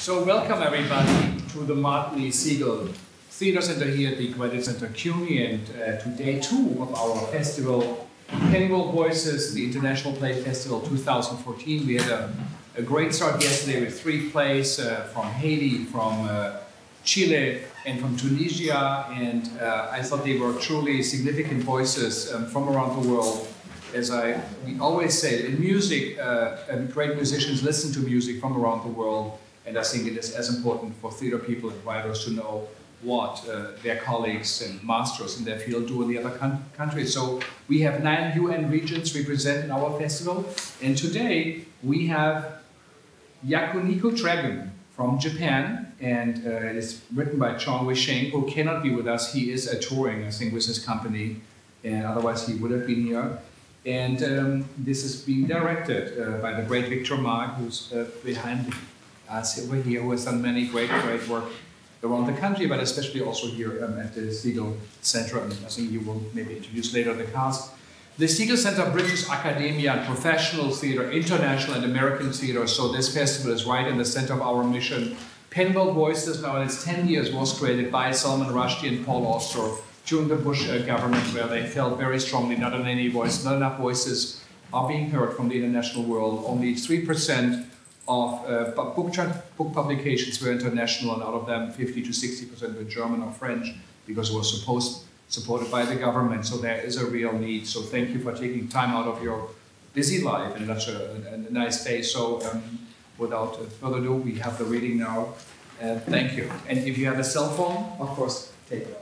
So welcome everybody to the Martley Segal Center here at the Credit Center CUNY, and to day 2 of our festival, Pennyworld Voices, the International Play Festival 2014. We had a great start yesterday with 3 plays from Haiti, from Chile, and from Tunisia, and I thought they were truly significant voices from around the world. As we always say, in music, great musicians listen to music from around the world, and I think it is as important for theater people and writers to know what their colleagues and masters in their field do in the other countries. So we have 9 UN regions represented in our festival, and today we have Yakiniku Dragon from Japan, and it is written by Chong, who cannot be with us. He is touring, I think, with his company, and otherwise he would have been here. And this is being directed by the great Victor Maog, who's behind us over here, who has done many great work around the country, but especially also here at the Segal Center, and I think you will maybe introduce later the cast. The Segal Center bridges academia and professional theater, international and American theater, so this festival is right in the center of our mission. Pennyworld Voices, now in its 10 years, was created by Salman Rushdie and Paul Auster during the Bush government, where they felt very strongly not enough voices are being heard from the international world. Only 3% of book publications were international, and out of them 50 to 60% were German or French, because it was supported by the government. So there is a real need. So thank you for taking time out of your busy life and such a nice day. So without further ado, we have the reading now. Thank you. And if you have a cell phone, of course, take it.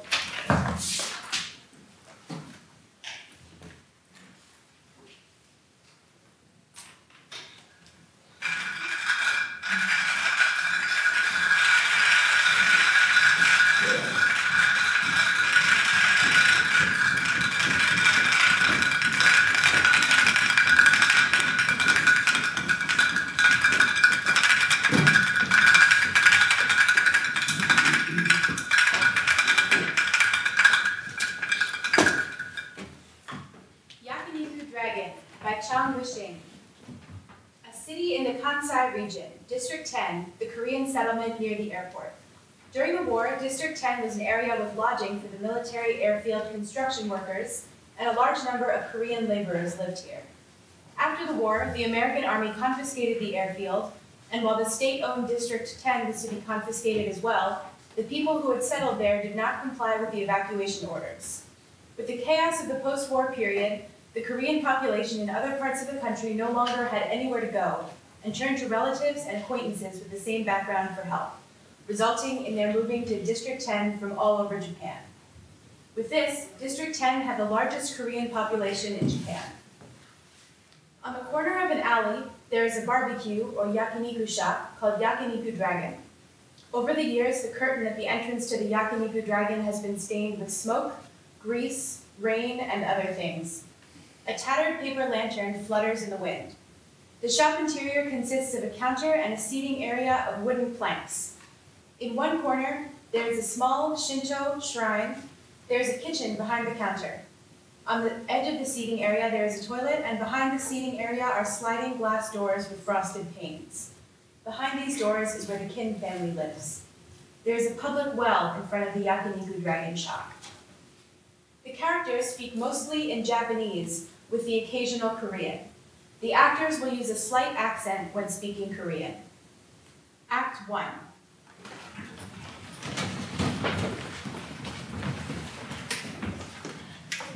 Yakiniku Dragon by Chong. A city in the Kansai region, District 10, the Korean settlement near the airport. During the war, District 10 was an area with lodging for the military airfield construction workers, and a large number of Korean laborers lived here. After the war, the American Army confiscated the airfield, and while the state-owned District 10 was to be confiscated as well, the people who had settled there did not comply with the evacuation orders. With the chaos of the post-war period, the Korean population in other parts of the country no longer had anywhere to go, and turned to relatives and acquaintances with the same background for help, resulting in their moving to District 10 from all over Japan. With this, District 10 had the largest Korean population in Japan. On the corner of an alley, there is a barbecue or yakiniku shop called Yakiniku Dragon. Over the years, the curtain at the entrance to the Yakiniku Dragon has been stained with smoke, grease, rain, and other things. A tattered paper lantern flutters in the wind. The shop interior consists of a counter and a seating area of wooden planks. In one corner, there is a small Shinto shrine. There is a kitchen behind the counter. On the edge of the seating area, there is a toilet, and behind the seating area are sliding glass doors with frosted panes. Behind these doors is where the Kim family lives. There is a public well in front of the Yakiniku Dragon shop. The characters speak mostly in Japanese, with the occasional Korean. The actors will use a slight accent when speaking Korean. Act 1.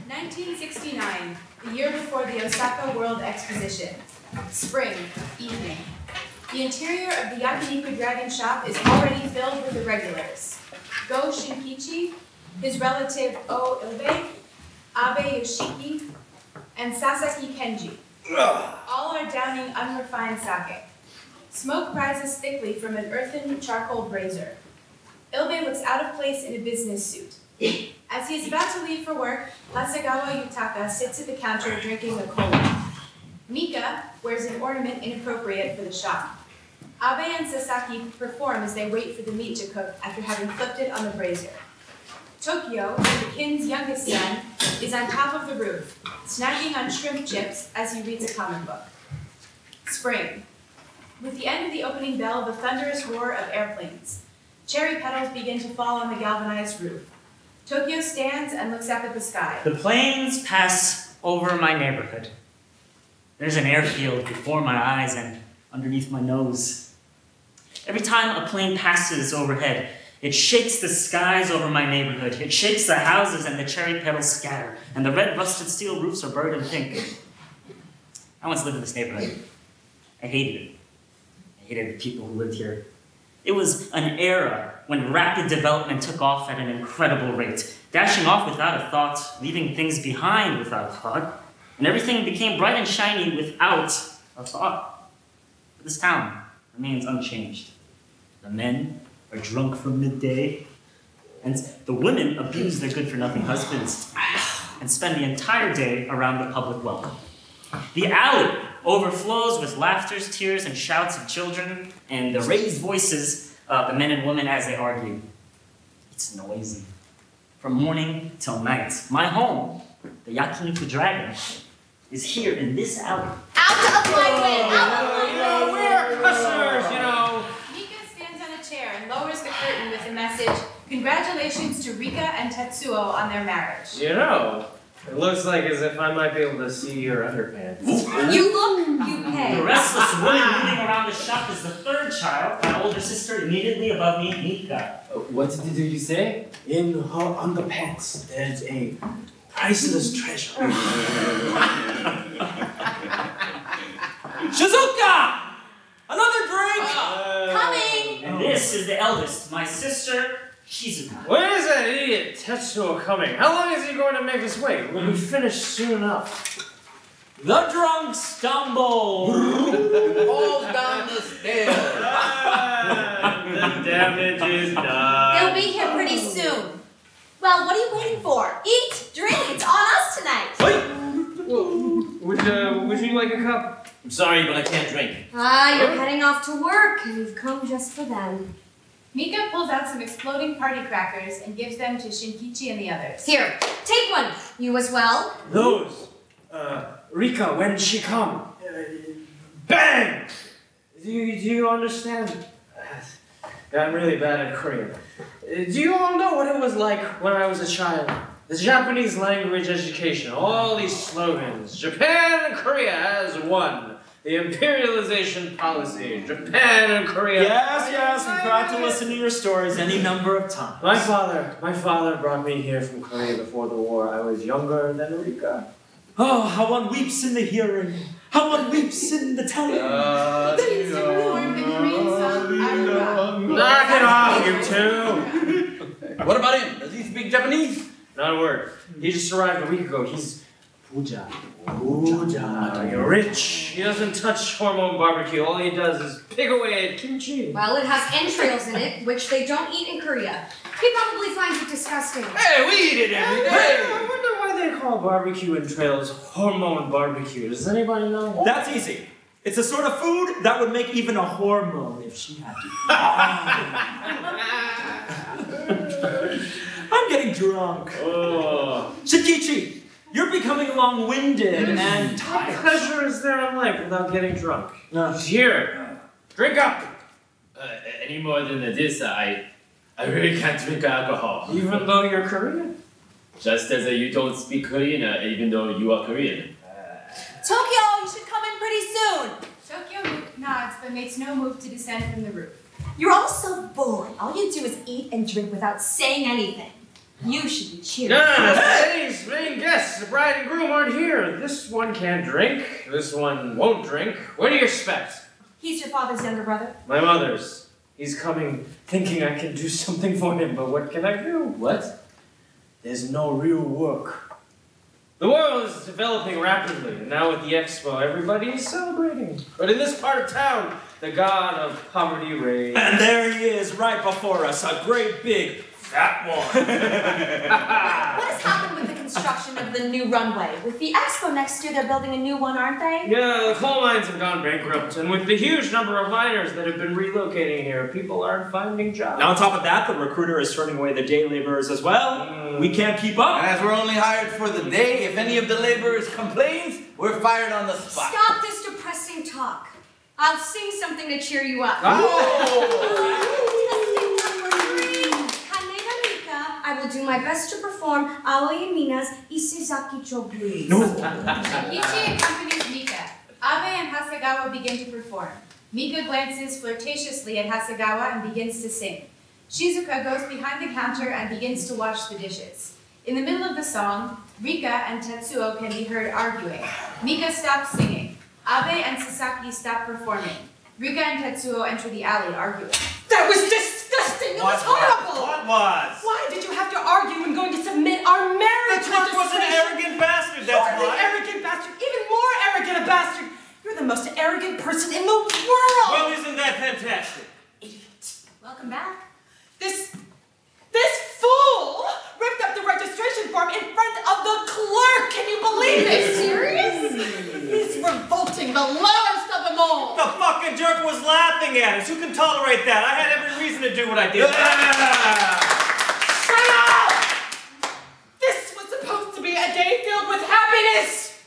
"1969, the year before the Osaka World Exposition. Spring, evening. The interior of the Yakiniku Dragon shop is already filled with the regulars. Go Shinkichi, his relative O Ilbe, Abe Yoshiki, and Sasaki Kenji. All are downing unrefined sake. Smoke rises thickly from an earthen charcoal brazier. Ilbe looks out of place in a business suit. As he is about to leave for work, Hasegawa Yutaka sits at the counter drinking a cola. Mika wears an ornament inappropriate for the shop. Abe and Sasaki perform as they wait for the meat to cook after having flipped it on the brazier. Tokyo, the Kin's youngest son, is on top of the roof, snacking on shrimp chips as he reads a comic book. Spring. With the end of the opening bell, the thunderous roar of airplanes. Cherry petals begin to fall on the galvanized roof. Tokyo stands and looks up at the sky. The planes pass over my neighborhood. There's an airfield before my eyes and underneath my nose. Every time a plane passes overhead, it shakes the skies over my neighborhood. It shakes the houses and the cherry petals scatter, and the red rusted steel roofs are buried in pink. I once lived in this neighborhood. I hated it. I hated the people who lived here. It was an era when rapid development took off at an incredible rate, dashing off without a thought, leaving things behind without a thought, and everything became bright and shiny without a thought. But this town remains unchanged. The men are drunk from midday, and the women abuse their good-for-nothing husbands and spend the entire day around the public well. The alley overflows with laughter, tears, and shouts of children, and the raised voices of the men and women as they argue. It's noisy. From morning till night. My home, the Yakiniku Dragon, is here in this alley. Out of my way! Out of my way! We're customers, you know. Mika stands on a chair and lowers the curtain with the message, "Congratulations to Rika and Tetsuo on their marriage." You know, it looks like as if I might be able to see your underpants. You look, you pay. The restless woman moving around the shop is the third child, my older sister immediately above me, Mika. What did you say? In her underpants, there's a priceless treasure. Shizuka! Another drink! Coming! And this is the eldest, my sister, Shizuka. When is that idiot Tetsuo coming? How long is he going to make us wait? We'll be finished soon enough. The drunk stumble! Falls down the stairs. The damage is done. They'll be here pretty soon. Well, what are you waiting for? Eat, drink, it's on us tonight. Would you like a cup? I'm sorry, but I can't drink. You're heading off to work, and you've come just for them. Mika pulls out some exploding party crackers and gives them to Shinkichi and the others. Here, take one. You as well. Those. Rika, when she come, bang! Do you understand? I'm really bad at Korean. Do you all know what it was like when I was a child? The Japanese language education, all these slogans. Japan and Korea as one. The imperialization policy. Japan and Korea. Yes, we've tried to listen to your stories any number of times. My father brought me here from Korea before the war. I was younger than Rika. Oh, how one weeps in the hearing, how one weeps in the telling. Please perform the Korean song, Aruba. Knock it off, you two! What about him? Does he speak Japanese? Not a word. He just arrived a week ago. He's Puja. You're rich. He doesn't touch hormone barbecue. All he does is pick away at kimchi. Well, it has entrails in it, which they don't eat in Korea. He probably finds it disgusting. Hey, we eat it every Hey, day. I wonder why they call barbecue entrails hormone barbecue. Does anybody know? That's easy. It's a sort of food that would make even a hormone if she had to. I'm getting drunk. Oh. Shikichi, you're becoming long-winded and What tired. pleasure is there in life without getting drunk? Here, drink up. Any more than this, I really can't drink alcohol. Even though you're Korean? Just as you don't speak Korean, even though you are Korean. Tokyo, you should come in pretty soon. Tokyo nods but makes no move to descend from the roof. You're all so boring. All you do is eat and drink without saying anything. You should be cheering. Today's main guests, the bride and groom, aren't here. This one can't drink. This one won't drink. What do you expect? He's your father's younger brother. My mother's. He's coming thinking I can do something for him, but what can I do? What? There's no real work. The world is developing rapidly, and now with the expo, everybody is celebrating. But in this part of town, the god of poverty reigns. And there he is, right before us, a great big fat one. What has happened with the construction of the new runway? With the expo next year, they're building a new one, aren't they? Yeah, the coal mines have gone bankrupt, and with the huge number of miners that have been relocating here, people aren't finding jobs. Now on top of that, the recruiter is turning away the day laborers as well. We can't keep up. And as we're only hired for the day, if any of the laborers complains, we're fired on the spot. Stop this depressing talk. I'll sing something to cheer you up. I will do my best to perform Aoi Mina's Isezakicho Blues. Ichi accompanies Mika. Abe and Hasegawa begin to perform. Mika glances flirtatiously at Hasegawa and begins to sing. Shizuka goes behind the counter and begins to wash the dishes. In the middle of the song, Rika and Tetsuo can be heard arguing. Mika stops singing. Abe and Sasaki stop performing. Rika and Tetsuo enter the alley arguing. That was disgusting! It was horrible! What was? Why did you have to argue and going to submit our marriage? The Turk was an arrogant bastard, that's You're why. the arrogant bastard, even more arrogant a bastard! You're the most arrogant person in the world! Well, isn't that fantastic? Idiot. Welcome back. This fool ripped up the registration form in front of the clerk! Can you believe it? Serious? He's revolting, the lowest of them all! The fucking jerk was laughing at us. Who can tolerate that? I had every reason to do what I did. Shut up! This was supposed to be a day filled with happiness!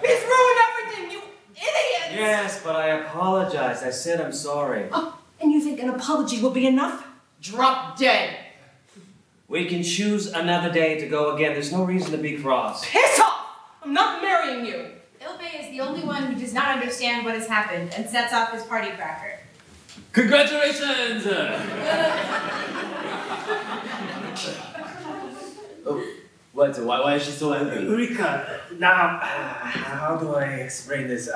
He's ruined everything, you idiots! Yes, but I apologize. I said I'm sorry. Oh, and you think an apology will be enough? Drop dead! We can choose another day to go again. There's no reason to be cross. Piss off! I'm not marrying you! Ilbei is the only one who does not understand what has happened and sets off his party cracker. Congratulations! What? Why is she so angry? Rika, now, how do I explain this?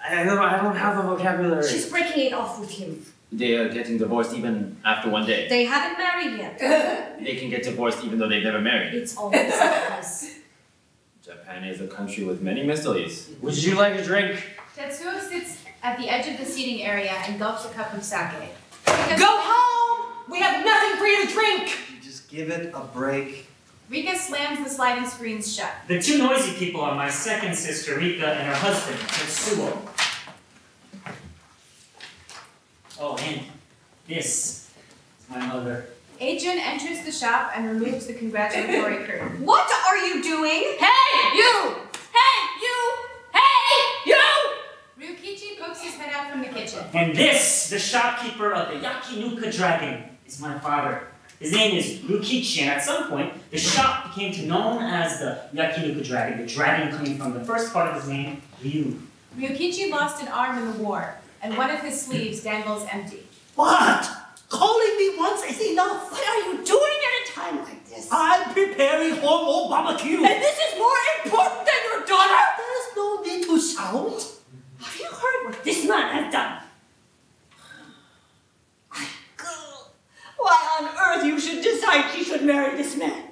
I don't have the vocabulary. She's breaking it off with him. They are getting divorced even after one day. They haven't married yet. They can get divorced even though they've never married. It's always like this. Japan is a country with many mysteries. Would you like a drink? Tetsuo sits at the edge of the seating area and gulps a cup of sake. Go home! We have nothing for you to drink! Just give it a break. Rika slams the sliding screens shut. The two noisy people are my second sister, Rika, and her husband, Tetsuo. Oh, and this is my mother. Ajun enters the shop and removes the congratulatory curtain. What are you doing? Hey, you! Hey, you! Hey, you! Ryukichi pokes his head out from the kitchen. And this, the shopkeeper of the Yakiniku Dragon, is my father. His name is Ryukichi, and at some point, the shop became known as the Yakiniku Dragon, the dragon coming from the first part of his name, Ryu. Ryukichi lost an arm in the war, and one of his sleeves dangles empty. What? Calling me once is enough. What are you doing at a time like this? I'm preparing for more barbecue. And this is more important than your daughter? There's no need to shout. Have you heard what this man has done? Why on earth you should decide she should marry this man?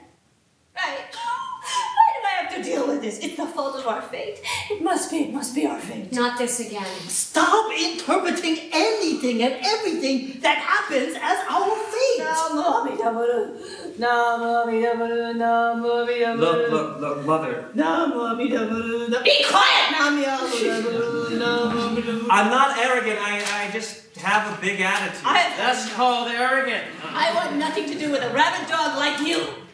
Right? Why did I have to deal with this? It's the fault of our fate. It must be our fate. Not this again. Stop interpreting anything and everything that happens as our fate. Look, mother. Be quiet! I'm not arrogant. I just have a big attitude. That's called arrogant. I want nothing to do with a rabid dog like you.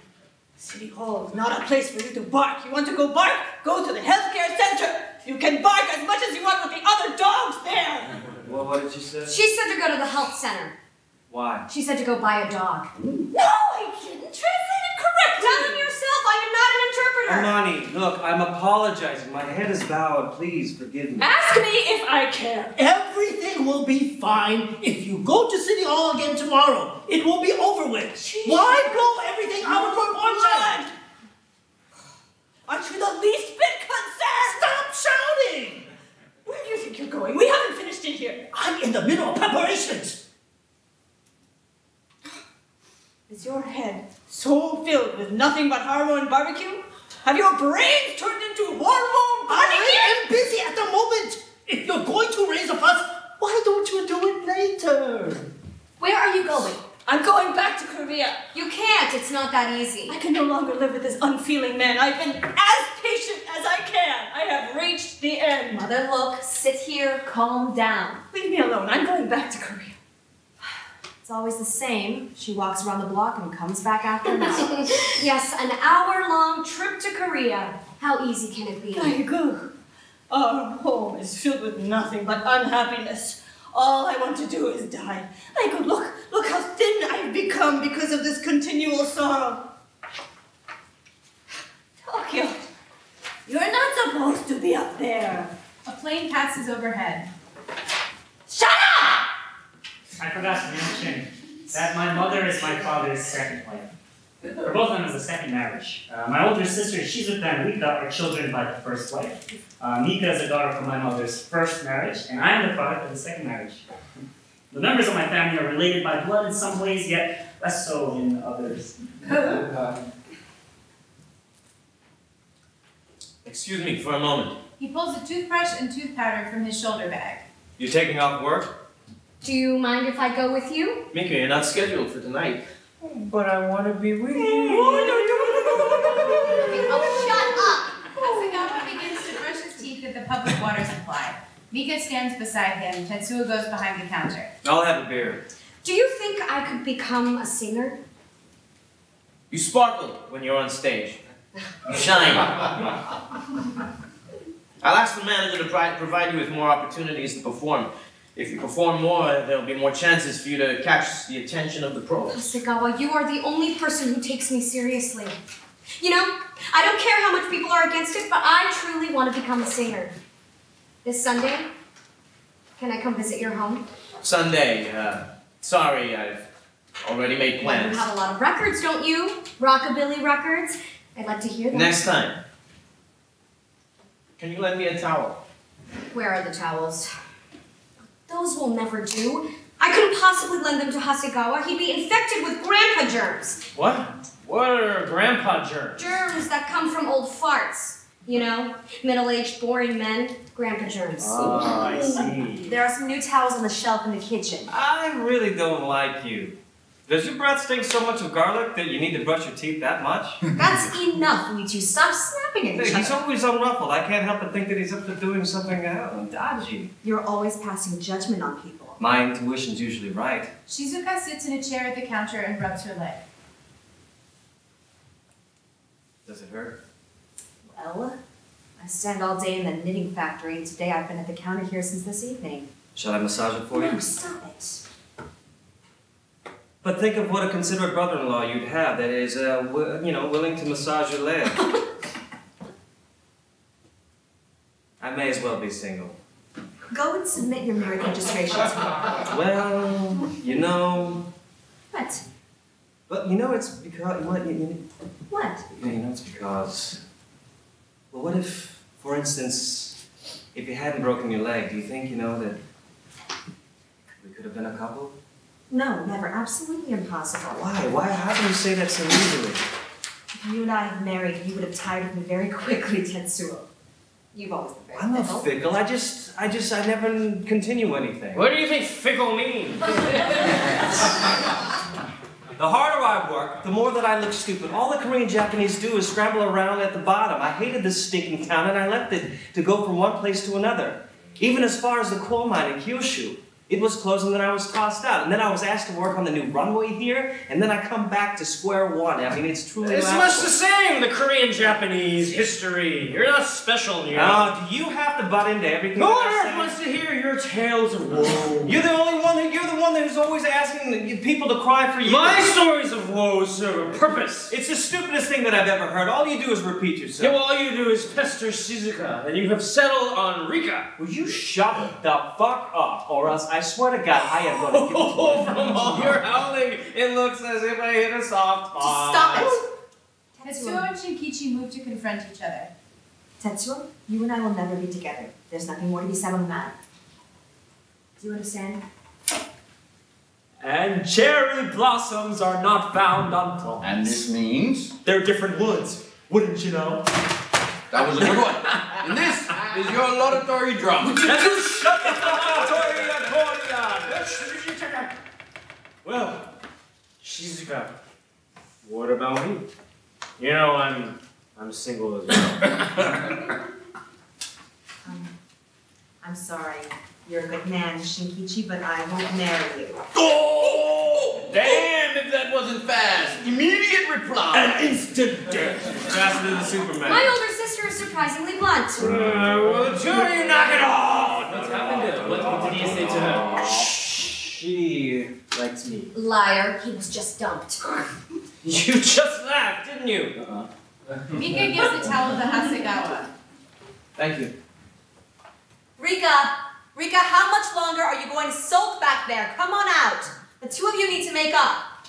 City Hall is not a place for you to bark. You want to go bark? Go to the Hentschker Center. You can bark as much as you want with the other dogs there. Well, what did you say? She said to go to the health center. Why? She said to go buy a dog. No, I didn't. Translate it correctly. Tell him yourself, I am not an interpreter. Armani, look, I'm apologizing. My head is bowed. Please forgive me. Ask me if I care. Everything will be fine if you go to City Hall again tomorrow. It will be over with. Jeez. Why blow everything out of proportion? Aren't you the least bit concerned? Stop shouting! Where do you think you're going? We haven't finished it here. I'm in the middle of preparations. Is your head so filled with nothing but hormone barbecue? Have your brains turned into hormone barbecue? I am busy at the moment. If you're going to raise a fuss, why don't you do it later? Where are you going? I'm going back to Korea. You can't, it's not that easy. I can no longer live with this unfeeling man. I've been as patient as I can. I have reached the end. Mother, look, sit here, calm down. Leave me alone. I'm going back to Korea. It's always the same. She walks around the block and comes back after an hour. Yes, an hour-long trip to Korea. How easy can it be? Aigoo. Our home is filled with nothing but unhappiness. All I want to do is die. Look how thin I've become because of this continual sorrow. Tokyo, you're not supposed to be up there. A plane passes overhead. Shut up! I forgot to mention that my mother is my father's second wife. Both of them is a second marriage. My older sister, Shizuka and Rika, are children by the first wife. Mika is a daughter from my mother's first marriage, and I am the product of the second marriage. The members of my family are related by blood in some ways, yet less so in others. Excuse me for a moment. He pulls a toothbrush and tooth powder from his shoulder bag. You taking off work? Do you mind if I go with you? Mika, you're not scheduled for tonight. But I want to be with you. Oh, shut up! Hasegawa begins to brush his teeth at the public water supply. Mika stands beside him. Tetsuo goes behind the counter. I'll have a beer. Do you think I could become a singer? You sparkle when you're on stage. You shine. I'll ask the manager to provide you with more opportunities to perform. If you perform more, there'll be more chances for you to catch the attention of the pros. Hasegawa, you are the only person who takes me seriously. You know, I don't care how much people are against it, but I truly want to become a singer. This Sunday, can I come visit your home? Sunday, sorry, I've already made plans. You have a lot of records, don't you? Rockabilly records. I'd like to hear them. Next time. Can you lend me a towel? Where are the towels? Those will never do. I couldn't possibly lend them to Hasegawa. He'd be infected with grandpa germs. What? What are grandpa germs? Germs that come from old farts. You know, middle-aged, boring men, grandpa germs. Oh, I see. There are some new towels on the shelf in the kitchen. I really don't like you. Does your breath stink so much of garlic that you need to brush your teeth that much? That's enough, you two. Stop snapping at each other. He's always unruffled. I can't help but think that he's up to doing something dodgy. You're always passing judgment on people. My intuition's usually right. Shizuka sits in a chair at the counter and rubs her leg. Does it hurt? Well, I stand all day in the knitting factory, and today I've been at the counter here since this evening. Shall I massage it for you? No, stop it. But think of what a considerate brother-in-law you'd have that is, willing to massage your leg. I may as well be single. Go and submit your marriage registration to me. Well, you know... What? But you know it's because... What? You know it's because... Well, what if, for instance, if you hadn't broken your leg, do you think, that we could have been a couple? No, never. Absolutely impossible. Why? How can you say that so easily? If you and I had married, you would have tired of me very quickly, Tetsuo. You've always been very I'm not fickle. I never continue anything. What do you think fickle means? The harder I work, the more that I look stupid. All the Korean Japanese do is scramble around at the bottom. I hated this stinking town, and I left it to go from one place to another. Even as far as the coal mine in Kyushu. It was closed and then I was tossed out. And then I was asked to work on the new runway here, and then I come back to square one. I mean, it's truly It's much the same, the Korean-Japanese history. You're not special, you know. Oh, do you have to butt into everything? Who on earth wants to hear your tales of woe? You're the one who's always asking people to cry for you. My stories of woe serve a purpose. It's the stupidest thing that I've ever heard. All you do is repeat yourself. Yeah, well, all you do is pester Shizuka, and you have settled on Rika. Will you shut the fuck up, or else I swear to God, I am going to give you from all your howling, it looks as if I hit a soft spot. Stop it! Tetsuo and Shinkichi move to confront each other. Tetsuo, you and I will never be together. There's nothing more to be said on the matter. Do you understand? And cherry blossoms are not found on plums. And this means? They're different woods, wouldn't you know? That was a good one. And this is your laudatory drum. And you shut the laudatory accordion! Well, Shizuka, what about me? You know, I'm single as well. I'm sorry. You're a good man, Shinkichi, but I won't marry you. Oh! Damn, if that wasn't fast. Immediate reply. An instant death. Faster than Superman. My older sister are surprisingly blunt. Will the two of you knock it off? What's happened? What did you say to her? She likes me. Liar, he was just dumped. You just laughed, didn't you? Mika gives the towel to Hasegawa. Thank you. Rika, how much longer are you going to sulk back there? Come on out. The two of you need to make up.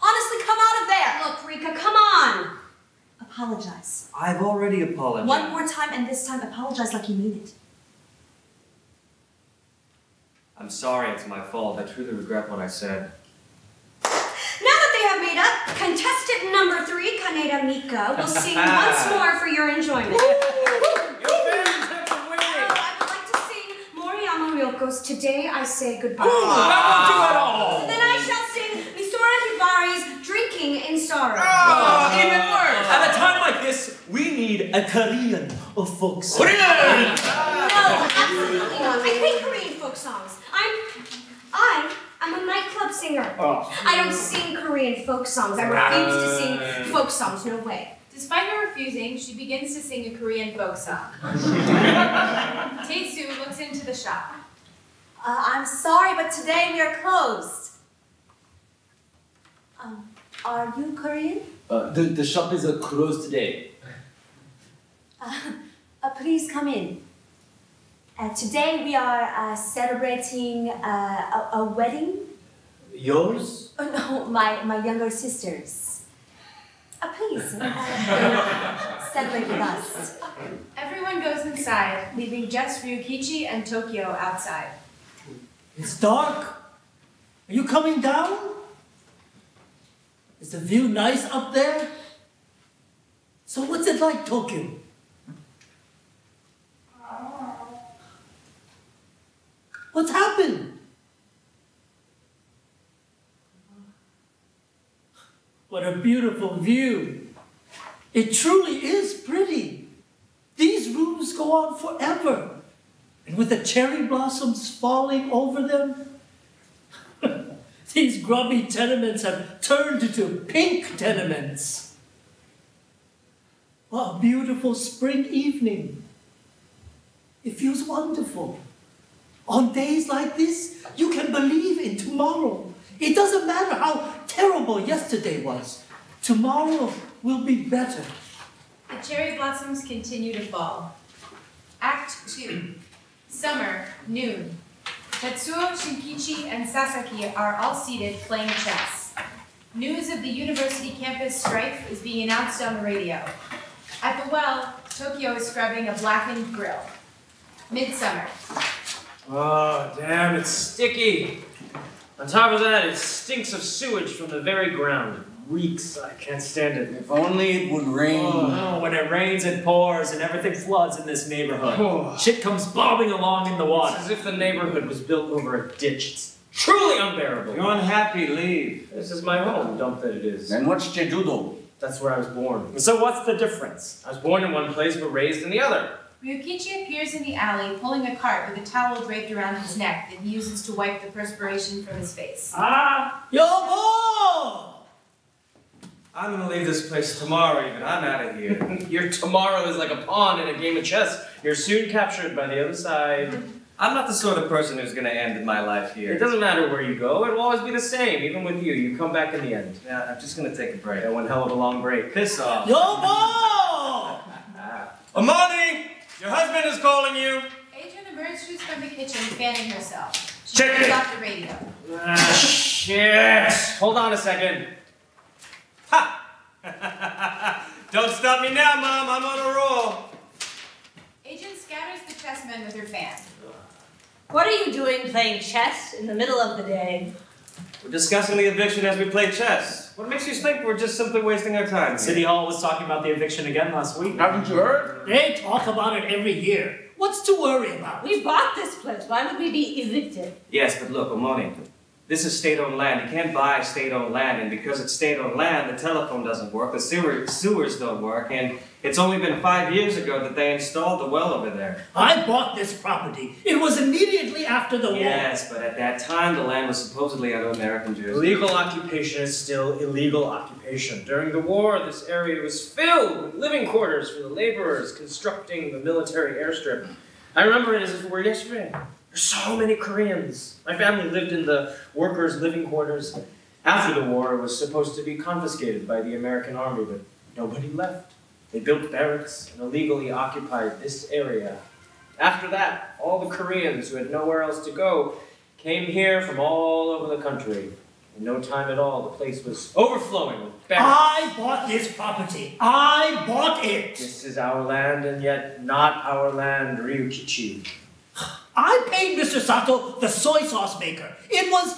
Honestly, come out of there. Look, Rika, come on. Apologize. I've already apologized. One more time, and this time apologize like you mean it. I'm sorry, it's my fault. I truly regret what I said. Now that they have made up, contestant number 3, Kaneda Mika, will sing once more for your enjoyment. Today I say goodbye. That won't do at all. Then I shall sing Misora Hibari's Drinking in Sorrow. Even worse. At a time like this, we need a Korean folk song. No, absolutely not. I hate Korean folk songs. I'm a nightclub singer. I don't sing Korean folk songs. I refuse to sing folk songs. No way. Despite her refusing, she begins to sing a Korean folk song. Tae-soo looks into the shop. I'm sorry, but today we are closed. Are you Korean? The shop is closed today. Please come in. Today we are celebrating a wedding. Yours? No, my younger sister's. Please, celebrate with us. Everyone goes inside, leaving just Ryukichi and Tokyo outside. It's dark. Are you coming down? Is the view nice up there? So what's it like, Tokyo? What's happened? What a beautiful view. It truly is pretty. These rooms go on forever. And with the cherry blossoms falling over them, these grubby tenements have turned into pink tenements. What a beautiful spring evening. It feels wonderful. On days like this, you can believe in tomorrow. It doesn't matter how terrible yesterday was. Tomorrow will be better. The cherry blossoms continue to fall. Act 2. Summer, noon. Tetsuo, Shinkichi, and Sasaki are all seated playing chess. News of the university campus strife is being announced on the radio. At the well, Tokyo is scrubbing a blackened grill. Midsummer. Oh, damn, it's sticky. On top of that, it stinks of sewage from the very ground. It reeks. I can't stand it. If only it would rain. Oh, when it rains, it pours, and everything floods in this neighborhood. Shit comes bobbing along in the water. It's as if the neighborhood was built over a ditch. It's truly unbearable. If you're unhappy, leave. This is my home, dump that it is. Then what's Jeju-do? That's where I was born. So what's the difference? I was born in one place, but raised in the other. Ryukichi appears in the alley, pulling a cart with a towel draped around his neck that he uses to wipe the perspiration from his face. Yobo! I'm gonna leave this place tomorrow even. I'm out of here. Your tomorrow is like a pawn in a game of chess. You're soon captured by the other side. I'm not the sort of person who's gonna end my life here. It doesn't matter where you go. It'll always be the same, even with you. You come back in the end. Yeah, I'm just gonna take a break. One hell of a long break. Piss off. Yobo! Amani! Your husband is calling you! Adrian emerges from the kitchen, fanning herself. She Check turns it. off the radio. Shit! Hold on a second. Ha! Don't stop me now, Mom. I'm on a roll. Adrian scatters the chessmen with her fan. What are you doing playing chess in the middle of the day? We're discussing the eviction as we play chess. What makes you think we're just simply wasting our time here? City Hall was talking about the eviction again last week. Haven't you heard? They talk about it every year. What's to worry about? We bought this place. Why would we be evicted? Yes, but look, Amani. This is state-owned land. You can't buy state-owned land, and because it's state-owned land, the telephone doesn't work, the sewers don't work, and it's only been 5 years ago that they installed the well over there. I bought this property. It was immediately after the war. Yes, but at that time, the land was supposedly under American jurisdiction. Illegal occupation is still illegal occupation. During the war, this area was filled with living quarters for the laborers constructing the military airstrip. I remember it as if it were yesterday. There's so many Koreans. My family lived in the workers' living quarters. After the war, it was supposed to be confiscated by the American army, but nobody left. They built barracks and illegally occupied this area. After that, all the Koreans who had nowhere else to go came here from all over the country. In no time at all, the place was overflowing with barracks. I bought this property. I bought it. This is our land, and yet not our land, Ryukichi. I paid Mr. Sato, the soy sauce maker. It was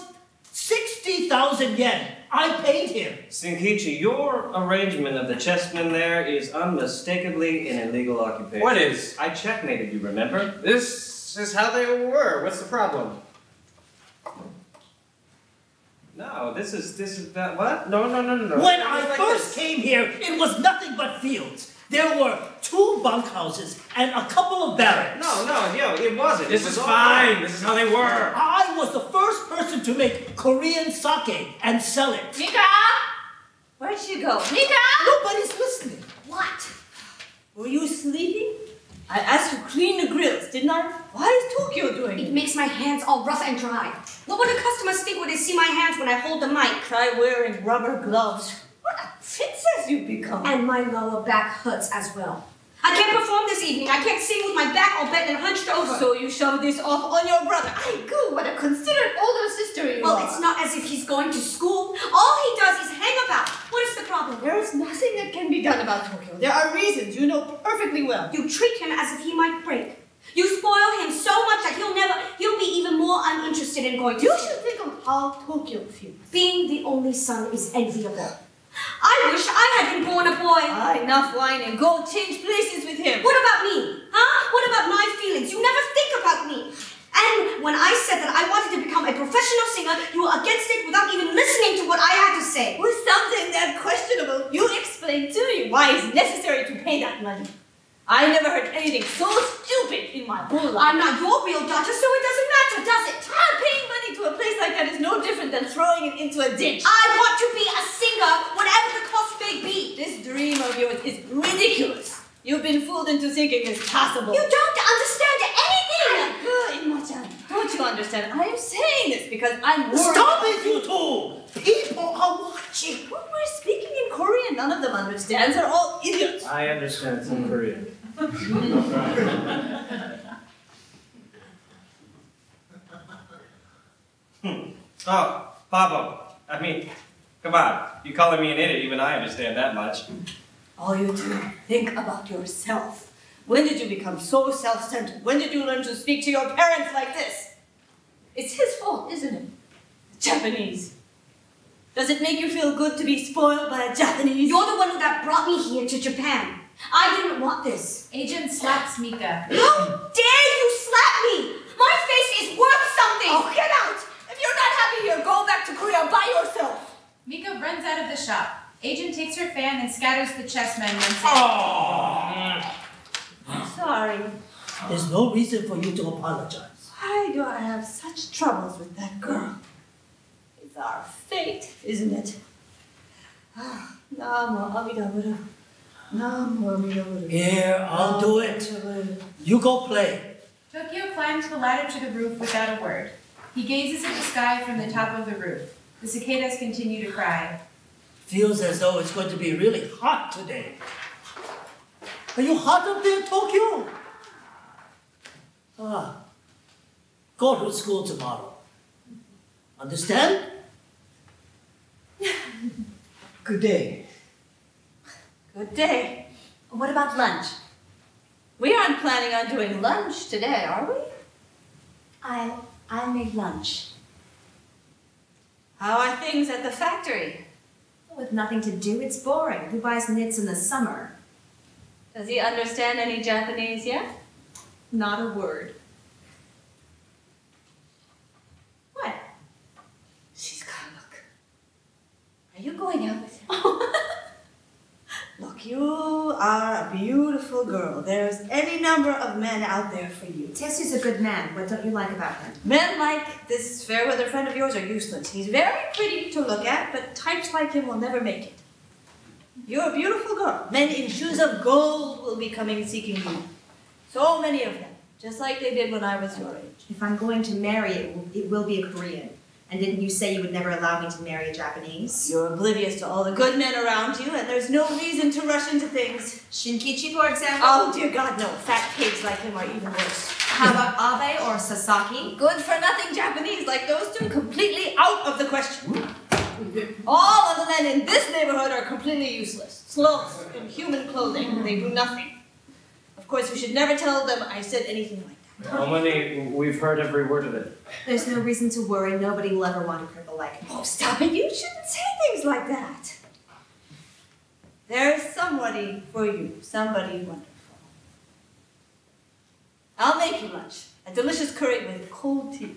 60,000 yen. I paid him. Shinkichi, your arrangement of the chessmen there is unmistakably an illegal occupation. What is? I checkmated you, remember? This is how they were. What's the problem? No, this is that, what? No. When I first came here, it was nothing but fields. There were 2 bunkhouses and a couple of barracks. No, it wasn't. This is fine. This is how they were. I was the first person to make Korean sake and sell it. Mika! Where'd she go? Mika! Nobody's listening. What? Were you sleeping? I asked you to clean the grills, didn't I? Why is Tokyo doing it? It makes my hands all rough and dry. What would the customers think when they see my hands when I hold the mic? Try wearing rubber gloves. What a princess you've become. And my lower back hurts as well. I can't perform this evening. I can't sing with my back all bent and hunched over. So you shove this off on your brother. Aigu, what a considerate older sister you are. Well, it's not as if he's going to school. All he does is hang about. What is the problem? There is nothing that can be done about Tokyo. There are reasons you know perfectly well. You treat him as if he might break. You spoil him so much that he'll be even more uninterested in going to You school. should think of how Tokyo feels. Being the only son is enviable. I wish I had been born a boy. Enough whining. Go change places with him. What about me? Huh? What about my feelings? You never think about me. And when I said that I wanted to become a professional singer, you were against it without even listening to what I had to say. With something that questionable, you explained to me why it's necessary to pay that money. I never heard anything so stupid in my whole life. I'm not your real daughter, so it doesn't matter, does it? Paying money to a place like that is no different than throwing it into a ditch. I want to be a singer, whatever the cost may be. This dream of yours is ridiculous. You've been fooled into thinking it's possible. You don't understand anything. Imo-chan, don't you understand? I am saying this because I'm worried. Stop it, you two! People are watching. Well, we're speaking in Korean. None of them understands. They're all idiots. I understand some Korean. Oh, Pablo. I mean, come on. You calling me an idiot, even I understand that much. All you do, think about yourself. When did you become so self-centered? When did you learn to speak to your parents like this? It's his fault, isn't it? Japanese. Does it make you feel good to be spoiled by a Japanese? You're the one that brought me here to Japan. I didn't want this. Agent slaps Mika. How dare you slap me? My face is worth something. Oh, get out! If you're not happy here, go back to Korea by yourself. Mika runs out of the shop. Agent takes her fan and scatters the chessmen and says, Sorry. There's no reason for you to apologize. Why do I have such troubles with that girl? It's our fate, isn't it? Namo Amidaburu. Namo Amidaburu. Here, I'll do it. You go play. Tokyo climbs the ladder to the roof without a word. He gazes at the sky from the top of the roof. The cicadas continue to cry. Feels as though it's going to be really hot today. Are you hot up there, Tokyo? Go to school tomorrow. Understand? Good day. Good day. What about lunch? We aren't planning on doing lunch today, are we? I'll make lunch. How are things at the factory? With nothing to do, it's boring. Who buys knits in the summer? Does he understand any Japanese yet? Not a word. What? you going out with him? Look, you are a beautiful girl. There's any number of men out there for you. Tetsu's a good man. What don't you like about him? Men like this fair-weather friend of yours are useless. He's very pretty to look at, but types like him will never make it. You're a beautiful girl. Men in shoes of gold will be coming seeking you. So many of them, just like they did when I was your age. If I'm going to marry, it will be a Korean. And didn't you say you would never allow me to marry a Japanese? You're oblivious to all the good men around you, and there's no reason to rush into things. Shinkichi, for example? Oh, dear God, no. Fat pigs like him are even worse. How about Abe or Sasaki? Good for nothing Japanese like those two, completely out of the question. All of the men in this neighborhood are completely useless. Sloths in human clothing. They do nothing. Of course, you should never tell them I said anything like that. How many? We've heard every word of it. There's no reason to worry. Nobody will ever want a cripple like me. Oh, stop it. You shouldn't say things like that. There's somebody for you. Somebody wonderful. I'll make you lunch. A delicious curry with cold tea.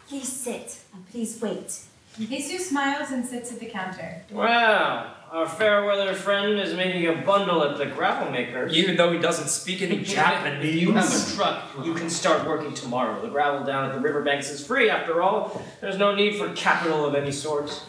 Please sit and please wait. Jesus smiles and sits at the counter. Wow, our fair-weather friend is making a bundle at the gravel maker's. Even though he doesn't speak any Japanese. You have a truck. You can start working tomorrow. The gravel down at the riverbanks is free, after all. There's no need for capital of any sort.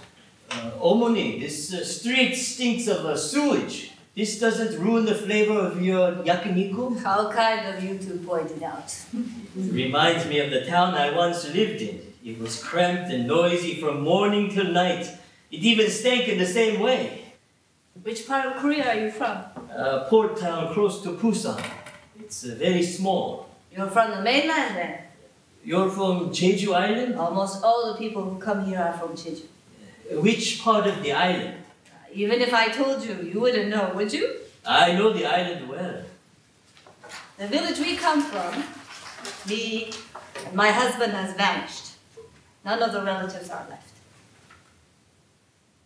Omoni, this street stinks of sewage. This doesn't ruin the flavor of your yakiniku? How kind of you to point it out. It reminds me of the town I once lived in. It was cramped and noisy from morning till night. It even stank in the same way. Which part of Korea are you from? A port town close to Busan. It's very small. You're from the mainland then? You're from Jeju Island? Almost all the people who come here are from Jeju. Which part of the island? Even if I told you, you wouldn't know, would you? I know the island well. The village we come from, me and my husband has vanished. None of the relatives are left.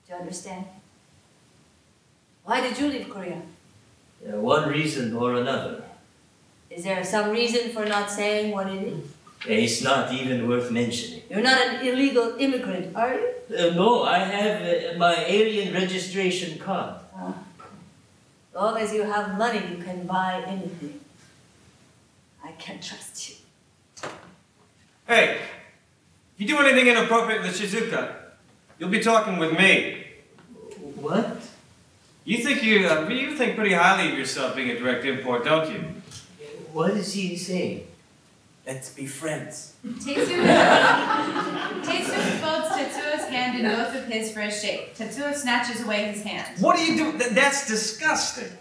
Do you understand? Why did you leave Korea? One reason or another. Is there some reason for not saying what it is? It's not even worth mentioning. You're not an illegal immigrant, are you? No, I have my alien registration card. As long as you have money, you can buy anything. I can trust you. Hey, if you do anything inappropriate with Shizuka, you'll be talking with me. What? You think pretty highly of yourself being a direct import, don't you? What is he saying? Let's be friends. Tetsu folds Tetsuo's hand in both of his for a shake. Tetsuo snatches away his hand. What are you doing? That's disgusting.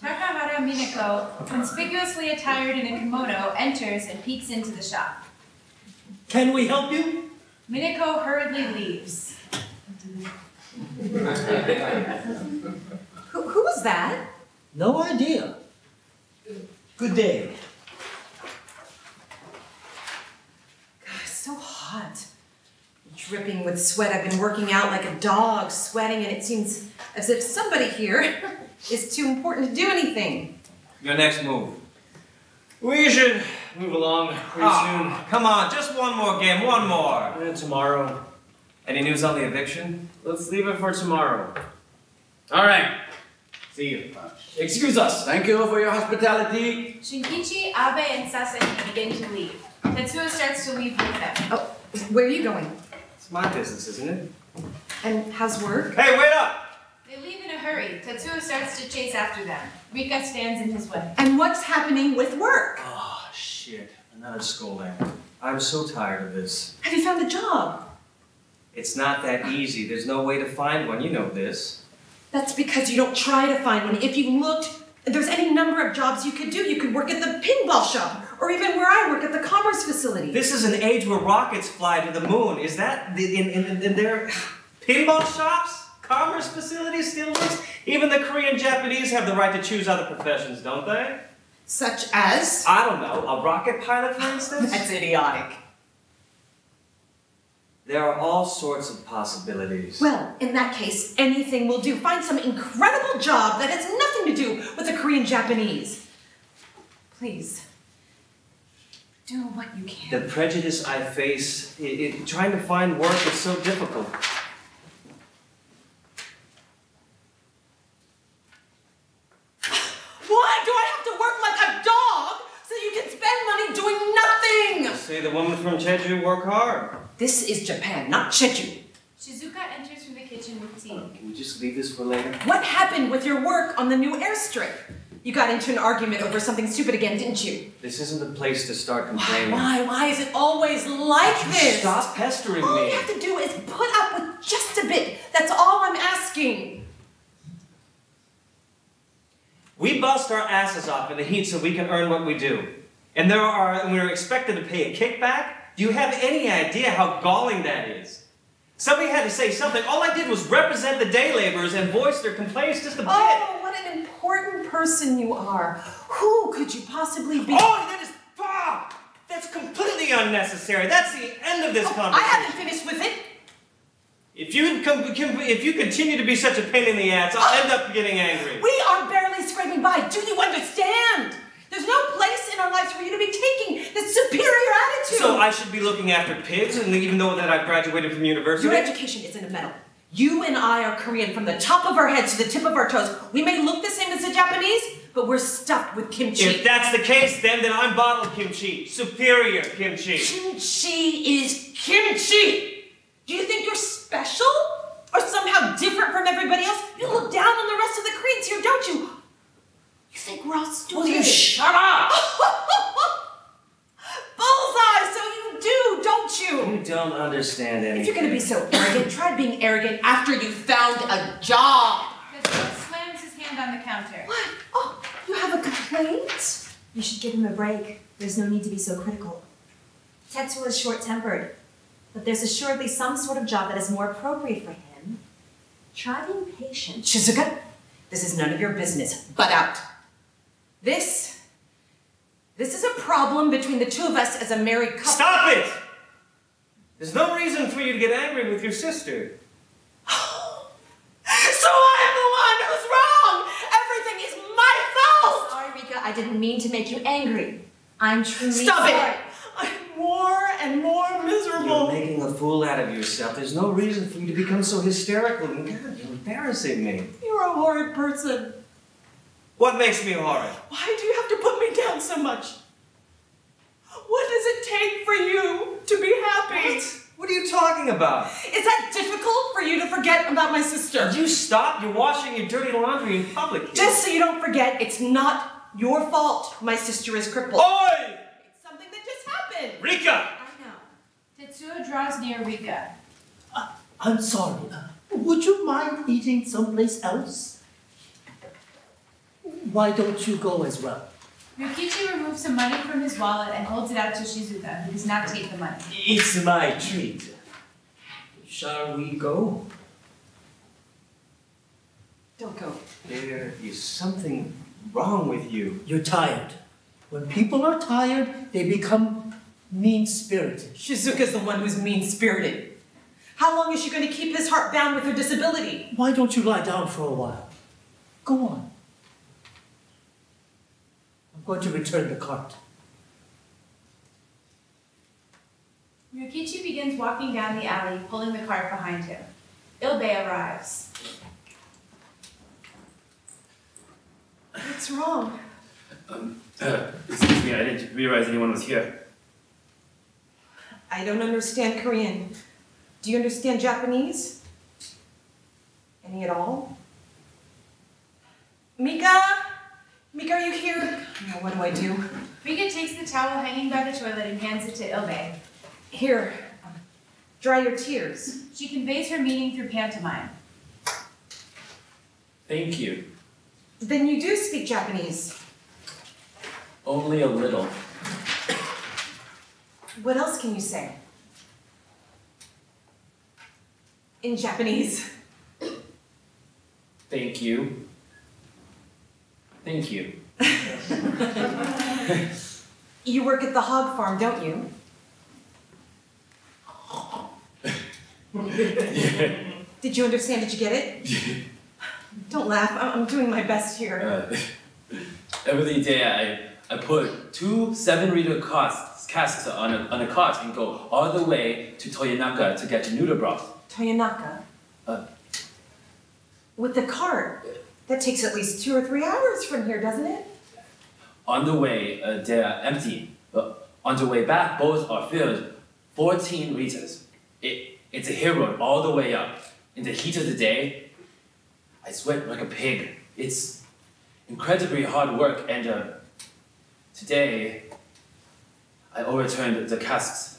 Takahara Minako, conspicuously attired in a kimono, enters and peeks into the shop. Can we help you? Minako hurriedly leaves. Who was that? No idea. Good day. So hot. Dripping with sweat. I've been working out like a dog, sweating, and it seems as if somebody here is too important to do anything. Your next move. We should move along pretty soon. Come on, just one more game, one more. Tomorrow. Any news on the eviction? Let's leave it for tomorrow. All right. See you. Excuse us. Thank you for your hospitality. Shinkichi, Abe, and Sasaki begin to leave. Tetsuo starts to leave with them. Oh, where are you going? It's my business, isn't it? And how's work? Hey, wait up! They leave in a hurry. Tetsuo starts to chase after them. Rika stands in his way. And what's happening with work? Oh, shit. Another scolding. I'm so tired of this. Have you found a job? It's not that easy. There's no way to find one. You know this. That's because you don't try to find one. If you looked, there's any number of jobs you could do. You could work at the pinball shop, or even where I work at the commerce facility. This is an age where rockets fly to the moon. Is that in their pinball shops? Commerce facilities, steelworks? Even the Korean Japanese have the right to choose other professions, don't they? Such as? I don't know. A rocket pilot, for instance? That's idiotic. There are all sorts of possibilities. Well, in that case, anything will do. Find some incredible job that has nothing to do with the Korean Japanese. Please, do what you can. The prejudice I face, trying to find work is so difficult. say the woman from Jeju work hard. This is Japan, not Jeju. Shizuka enters from the kitchen with tea. Can we just leave this for later? What happened with your work on the new airstrip? You got into an argument over something stupid again, didn't you? This isn't the place to start complaining. Why is it always like this? Stop pestering All me. you have to do is put up with just a bit. That's all I'm asking. We bust our asses off in the heat so we can earn what we do. And we're expected to pay a kickback? Do you have any idea how galling that is? Somebody had to say something. All I did was represent the day laborers and voice their complaints just a bit. Oh, what an important person you are. Who could you possibly be? Oh, that's completely unnecessary. That's the end of this conversation. I haven't finished with it. If you continue to be such a pain in the ass, I'll end up getting angry. We are barely scraping by. Do you understand? There's no place in our lives for you to be taking this superior attitude. So I should be looking after pigs, and even though that I've graduated from university? Your education isn't a medal. You and I are Korean from the top of our heads to the tip of our toes. We may look the same as the Japanese, but we're stuffed with kimchi. If that's the case, then I'm bottled kimchi. Superior kimchi. Kimchi is kimchi. Do you think you're special? Or somehow different from everybody else? You look down on the rest of the Koreans here, don't you? You think we're all stupid? Will you shut up? Bullseye, so you do, don't you? You don't understand anything. If you're gonna be so arrogant, try being arrogant after you found a job. Tetsuo slams his hand on the counter. What? Oh, you have a complaint? You should give him a break. There's no need to be so critical. Tetsuo is short-tempered, but there's assuredly some sort of job that is more appropriate for him. Try being patient. Shizuka, this is none of your business. Butt out. This is a problem between the two of us as a married couple. Stop it! There's no reason for you to get angry with your sister. So I'm the one who's wrong! Everything is my fault! Sorry, Rika, I didn't mean to make you angry. I'm truly Stop sorry. it! I'm more and more miserable. You're making a fool out of yourself. There's no reason for you to become so hysterical. God, you're embarrassing me. You're a horrid person. What makes me horrid? Why do you have to put me down so much? What does it take for you to be happy? What are you talking about? Is that difficult for you to forget about my sister? You stop. You're washing your dirty laundry in public here. Just so you don't forget, it's not your fault my sister is crippled. Oi! It's something that just happened. Rika! I know. Tetsuo draws near Rika. I'm sorry. Would you mind eating someplace else? Why don't you go as well? Ryukichi removes some money from his wallet and holds it out to Shizuka, who does not take the money. It's my treat. Shall we go? Don't go. There is something wrong with you. You're tired. When people are tired, they become mean-spirited. Shizuka's the one who's mean-spirited. How long is she going to keep his heart bound with her disability? Why don't you lie down for a while? Go on. I'm going to return the cart. Ryukichi begins walking down the alley, pulling the cart behind him. Ilbei arrives. What's wrong? Excuse me, I didn't realize anyone was here. I don't understand Korean. Do you understand Japanese? Any at all? Mika? Mika, are you here? Now, what do I do? Rika takes the towel hanging by the toilet and hands it to Ilbei. Here, dry your tears. She conveys her meaning through pantomime. Thank you. Then you do speak Japanese. Only a little. What else can you say? In Japanese. Thank you. Thank you. You work at the hog farm, don't you? Did you understand? Did you get it? Don't laugh. I'm doing my best here. Every day I put 2 7-liter casks on a cart and go all the way to Toyonaka to get noodle broth. Toyonaka? With the cart? That takes at least 2 or 3 hours from here, doesn't it? On the way, they're empty. On the way back, both are filled 14 liters. It's a hill road all the way up. In the heat of the day, I sweat like a pig. It's incredibly hard work, and today, I overturned the casks.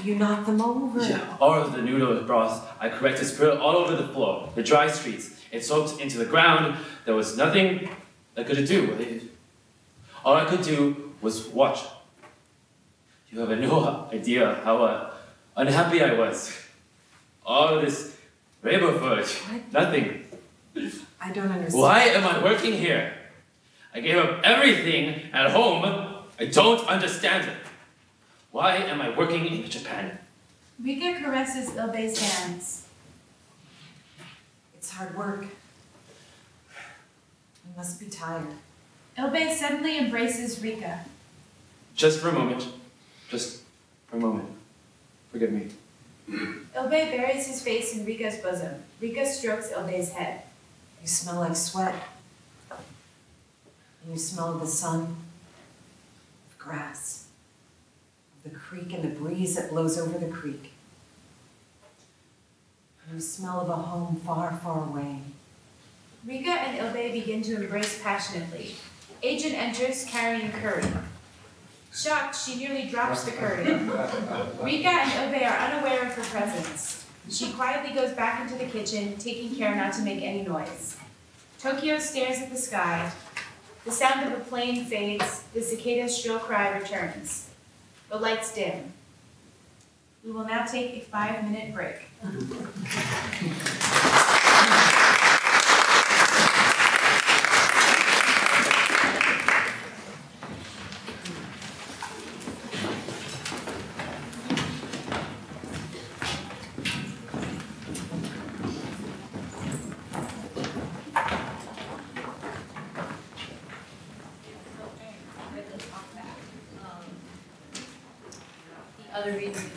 You knocked them over. Yeah, all of the noodle broth I corrected spilled all over the floor, the dry streets. It soaked into the ground. There was nothing I could do. All I could do was watch. You have no idea how unhappy I was. All this labor for nothing. I don't understand. Why am I working here? I gave up everything at home. I don't understand it. Why am I working in Japan? Rika caresses Ilbe's hands. It's hard work. You must be tired. Ilbe suddenly embraces Rika. Just for a moment. Just for a moment. Forgive me. Ilbe buries his face in Rika's bosom. Rika strokes Ilbe's head. You smell like sweat. And you smell of the sun, of grass, of the creek and the breeze that blows over the creek. And you smell of a home far, far away. Rika and Ilbe begin to embrace passionately. Agent enters carrying curry. Shocked, she nearly drops the curry. Rika and Ilbe are unaware of her presence. She quietly goes back into the kitchen, taking care not to make any noise. Tokyo stares at the sky. The sound of a plane fades. The cicada's shrill cry returns. The lights dim. We will now take a 5-minute break. Other reasons.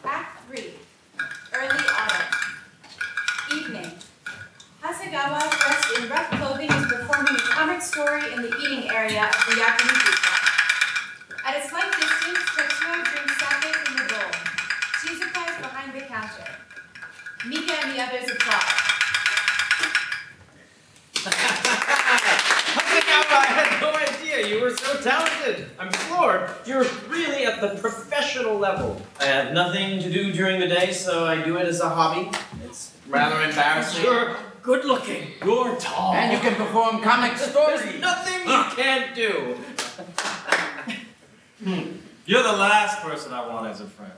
Act 3. Early autumn. Evening. Hasegawa, dressed in rough clothing, is performing a comic story in the eating area of the Yakiniku Dragon. At a slight distance, Tetsuo drinks sake from the bowl. Shizuka is behind the counter. Mika and the others applaud. I had no idea you were so talented. I'm floored. You're really at the professional level. I have nothing to do during the day, so I do it as a hobby. It's rather embarrassing. You're good looking. You're tall. And you can perform comic stories. There's nothing you can't do. You're the last person I want as a friend.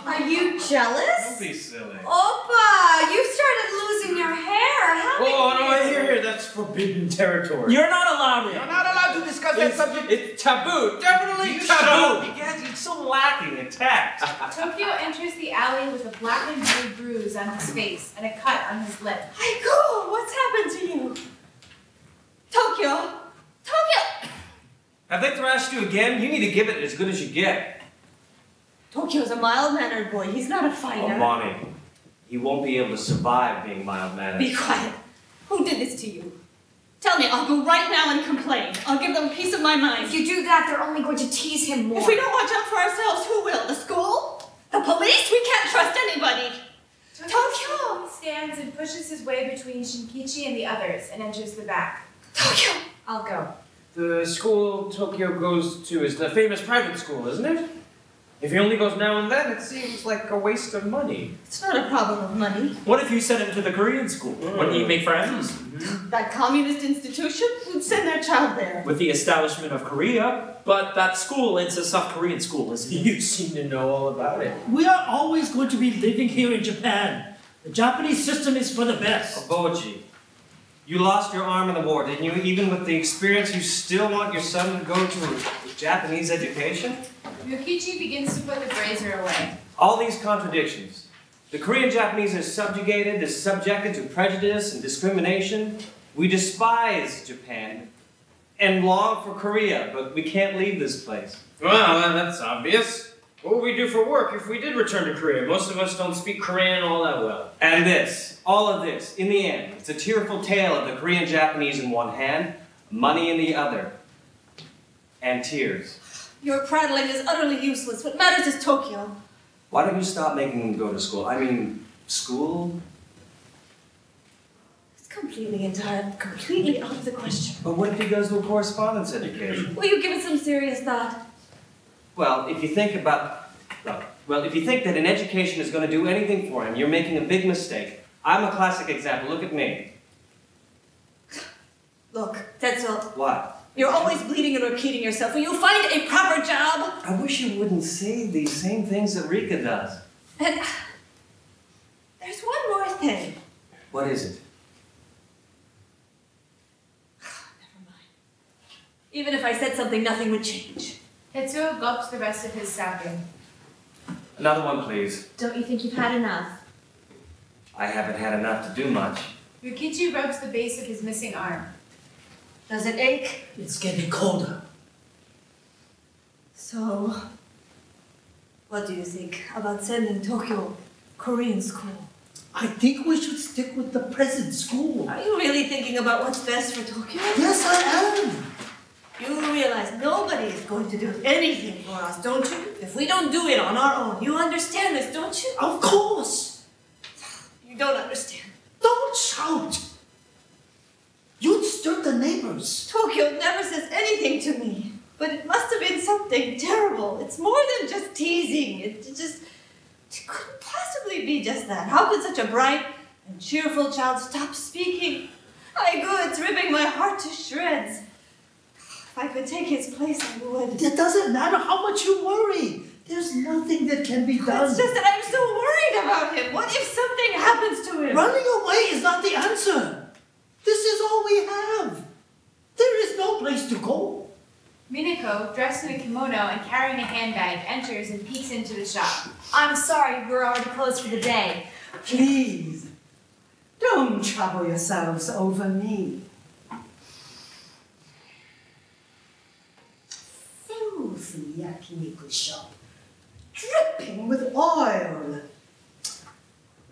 Are you jealous? Don't be silly. Oppa, you started losing your hair. How Oh, no, I hear that's forbidden territory. You're not allowed You're not allowed to discuss that subject. It's taboo. Definitely You taboo. It's so lacking in tact. Tokyo enters the alley with a black and blue bruise on his face and a cut on his lip. Aiko, what's happened to you? Tokyo! Tokyo! Have they thrashed you again? You need to give it as good as you get. Tokyo's a mild-mannered boy. He's not a fighter. Oh, Monty. He won't be able to survive being mild-mannered. Be quiet. Who did this to you? Tell me, I'll go right now and complain. I'll give them a piece of my mind. If you do that, they're only going to tease him more. If we don't watch out for ourselves, who will? The school? The police? We can't trust anybody. Tokyo stands and pushes his way between Shinkichi and the others and enters the back. Tokyo! I'll go. The school Tokyo goes to is the famous private school, isn't it? If he only goes now and then, it seems like a waste of money. It's not a problem of money. What if you sent him to the Korean school? Wouldn't he make friends? That communist institution would send their child there. With the establishment of Korea, but that school is a South Korean school, isn't it? You seem to know all about it. We are always going to be living here in Japan. The Japanese system is for the best. Oboji, you lost your arm in the war, didn't you? Even with the experience, you still want your son to go to a Japanese education? Yukichi begins to put the brazier away. All these contradictions. The Korean Japanese are subjugated, they're subjected to prejudice and discrimination. We despise Japan and long for Korea, but we can't leave this place. Well, that's obvious. What would we do for work if we did return to Korea? Most of us don't speak Korean all that well. And this, all of this, in the end, it's a tearful tale of the Korean Japanese in one hand, money in the other, and tears. Your prattling is utterly useless. What matters is Tokyo. Why don't you stop making him go to school? I mean, school? It's completely out of the question. But what if he goes to a correspondence education? Will you give it some serious thought? Well, if you think that an education is going to do anything for him, you're making a big mistake. I'm a classic example. Look at me. Look, Tetsuo. What? You're always bleeding and repeating yourself. Will you find a proper job? I wish you wouldn't say these same things that Rika does. And there's one more thing. What is it? Never mind. Even if I said something, nothing would change. Tetsuo gulps the rest of his sake. Another one, please. Don't you think you've had enough? I haven't had enough to do much. Yukichi rubs the base of his missing arm. Does it ache? It's getting colder. So, what do you think about sending Tokyo Korean school? I think we should stick with the present school. Are you really thinking about what's best for Tokyo? Yes, I am. You realize nobody is going to do anything for us, don't you? If we don't do it on our own, you understand this, don't you? Of course. You don't understand. Don't shout. You'd stir the neighbors. Tokyo never says anything to me. But it must have been something terrible. It's more than just teasing. It couldn't possibly be just that. How could such a bright and cheerful child stop speaking? Aigu, it's ripping my heart to shreds. If I could take his place, I would. It doesn't matter how much you worry. There's nothing that can be done. It's just that I'm so worried about him. What if something happens to him? Running away is not the answer. This is all we have. There is no place to go. Minako, dressed in a kimono and carrying a handbag, enters and peeks into the shop. I'm sorry, we're already closed for the day. Please, don't trouble yourselves over me. Filthy yakiniku shop, dripping with oil.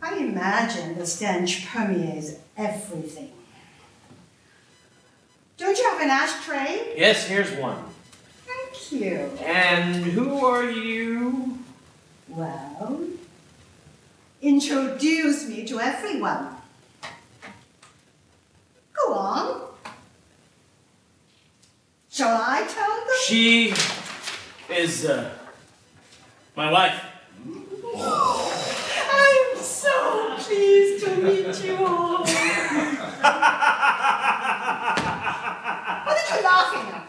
I imagine the stench permeates everything. Don't you have an ashtray? Yes, here's one. Thank you. And who are you? Well, introduce me to everyone. Go on. Shall I tell them? She is my wife. I'm so pleased to meet you all. What are you laughing at?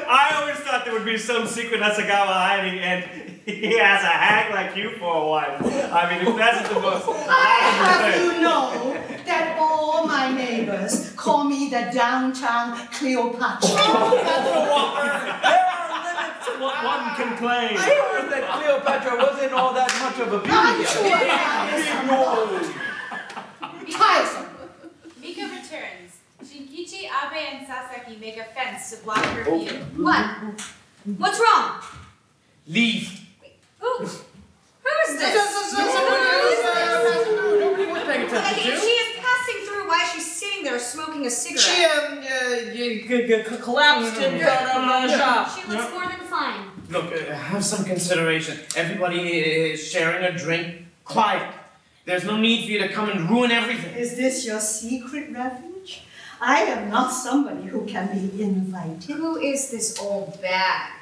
I always thought there would be some secret Hasegawa hiding, and he has a hag like you for a wife. I mean, if that's the most... I have you know that all my neighbors call me the downtown Cleopatra. That's a whopper. There are limits to what one can claim. I heard that Cleopatra wasn't all that much of a beauty. I'm sure tiresome. Mika returns. Shinkichi, Abe, and Sasaki make a fence to block her view. What? What's wrong? Leave. Who's this? Nobody was paying attention She to. is passing through. Why is she sitting there smoking a cigarette? She collapsed in front of the shop. She looks more than fine. Look, have some consideration. Everybody is sharing a drink. Quiet. There's no need for you to come and ruin everything. Is this your secret refuge? I am not somebody who can be invited. Who is this old bag?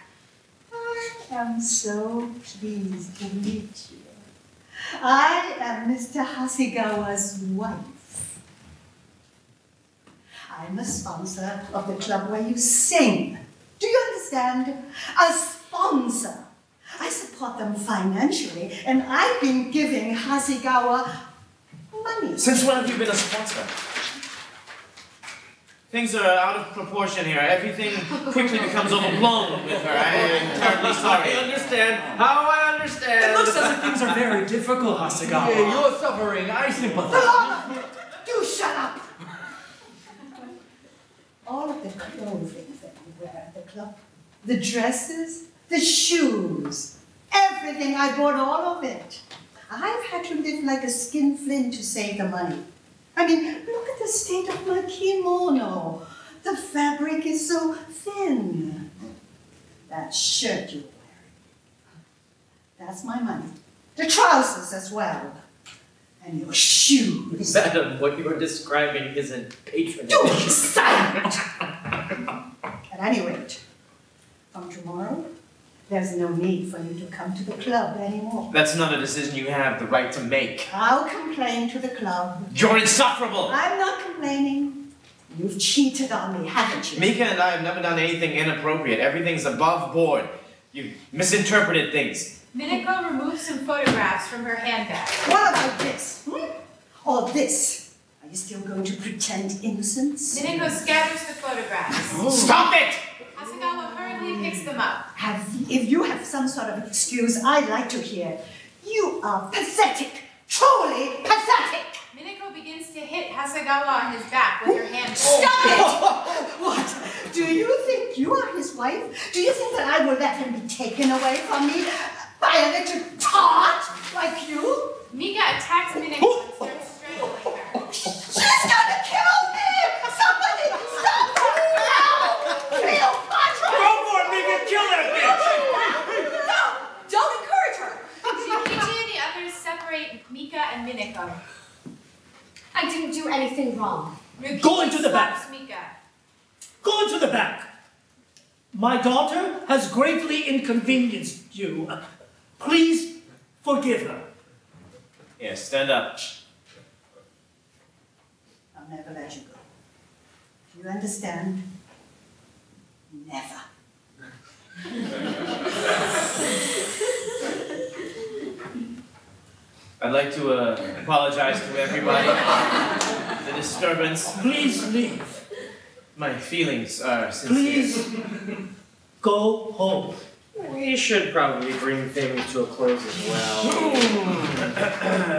I am so pleased to meet you. I am Mr. Hasegawa's wife. I'm a sponsor of the club where you sing. Do you understand? A sponsor. I support them financially, and I've been giving Hasegawa money. Since when have you been a sponsor? Things are out of proportion here. Everything quickly becomes overblown with her. I am terribly sorry. I understand. How I understand. It looks as if things are very difficult, Hasegawa. Yeah, you're suffering. I sympathize. Do shut up! All of the clothing that you wear at the club, the dresses, the shoes, everything, I bought all of it. I've had to live like a skinflint to save the money. I mean, look at the state of my kimono. The fabric is so thin. That shirt you're wearing, that's my money. The trousers as well. And your shoes. Madam, what you're describing isn't patronage. Do be silent! At any rate, from tomorrow, there's no need for you to come to the club anymore. That's not a decision you have the right to make. I'll complain to the club. You're insufferable! I'm not complaining. You've cheated on me, haven't you? Mika and I have never done anything inappropriate. Everything's above board. You misinterpreted things. Minako removes some photographs from her handbag. What about this? Or this? Are you still going to pretend innocence? Minako scatters the photographs. Stop it! Hasegawa hurriedly picks them up. If you have some sort of excuse, I'd like to hear. You are pathetic. Truly pathetic. Minako begins to hit Hasegawa on his back with her hand. Stop it! What? Do you think you are his wife? Do you think that I will let him be taken away from me by a little tart like you? Mika attacks Minako and starts strangling her. She's gonna kill me! Somebody stop her now! Cleopatra! Go for it, Mika! Kill that bitch! No! Don't encourage her! Shinkichi and the others separate Mika and Minako. I didn't do anything wrong. Ryukichi Go into the back. slaps Mika. Go into the back. My daughter has greatly inconvenienced you. Please forgive her. Yes, stand up. I'll never let you go. You understand? Never. I'd like to apologize to everybody for the disturbance. Please leave. My feelings are sincere. Please go home. We should probably bring things to a close as well.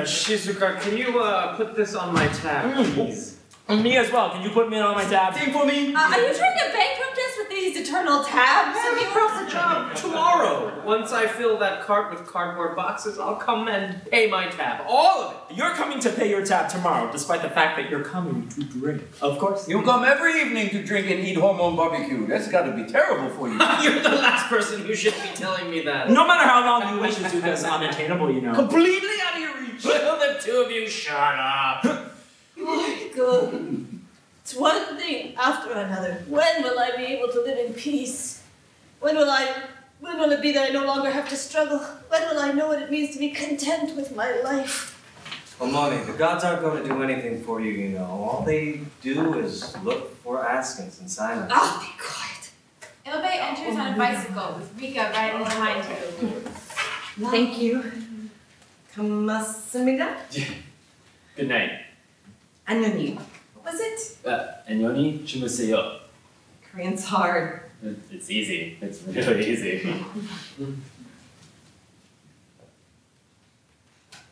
Shizuka, can you put this on my tab, please? Me as well. Can you put me on my tab? Same for me. Are you trying to bankrupt us with these eternal tabs? I'll cross the job tomorrow. Once I fill that cart with cardboard boxes, I'll come and pay my tab. All of it. You're coming to pay your tab tomorrow, despite the fact that you're coming to drink. Of course. You come every evening to drink and eat hormone barbecue. That's got to be terrible for you. You're the last person who should be telling me that. No matter how long you wish to do this, unattainable, you know. Completely out of your reach. Will the two of you shut up? My God. It's one thing after another. When will I be able to live in peace? When will it be that I no longer have to struggle? When will I know what it means to be content with my life? Well, Mommy, the gods aren't going to do anything for you, you know. All they do is look for askance in silence. Oh, be quiet. Ilbe enters on a bicycle with Rika riding behind him. Thank you. Kamsahamnida? Good night. Annyeonghaseyo. What was it? Annyeonghaseyo 주무세요. Korean's hard. It's easy. It's really easy.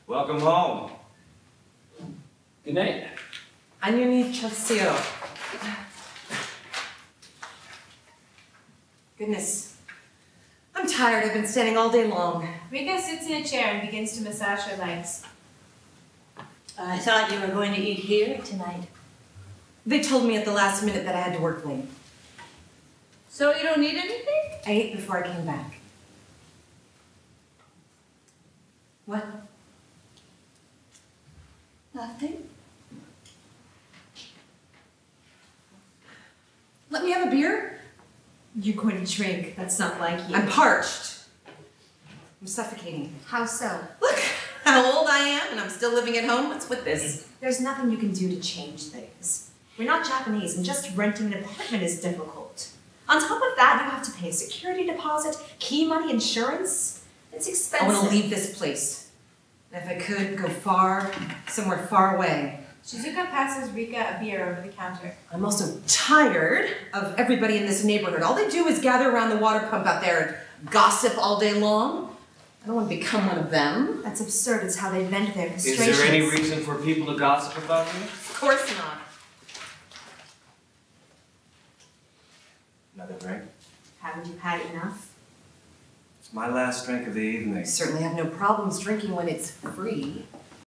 Welcome home. Good night. Annyeonghaseyo. Goodness. I'm tired. I've been standing all day long. Rika sits in a chair and begins to massage her legs. I thought you were going to eat here tonight. They told me at the last minute that I had to work late. So you don't need anything? I ate before I came back. What? Nothing. Let me have a beer? You're going to drink. That's not like you. I'm parched. I'm suffocating. How so? Look how old I am and I'm still living at home. What's with this? There's nothing you can do to change things. We're not Japanese, and just renting an apartment is difficult. On top of that, you have to pay a security deposit, key money, insurance. It's expensive. I want to leave this place. If I could, go far, somewhere far away. Shizuka passes Rika a beer over the counter. I'm also tired of everybody in this neighborhood. All they do is gather around the water pump out there and gossip all day long. I don't want to become one of them. That's absurd. It's how they vent their Is frustrations. there any reason for people to gossip about you? Of course not. Another drink? Haven't you had enough? It's my last drink of the evening. I certainly have no problems drinking when it's free.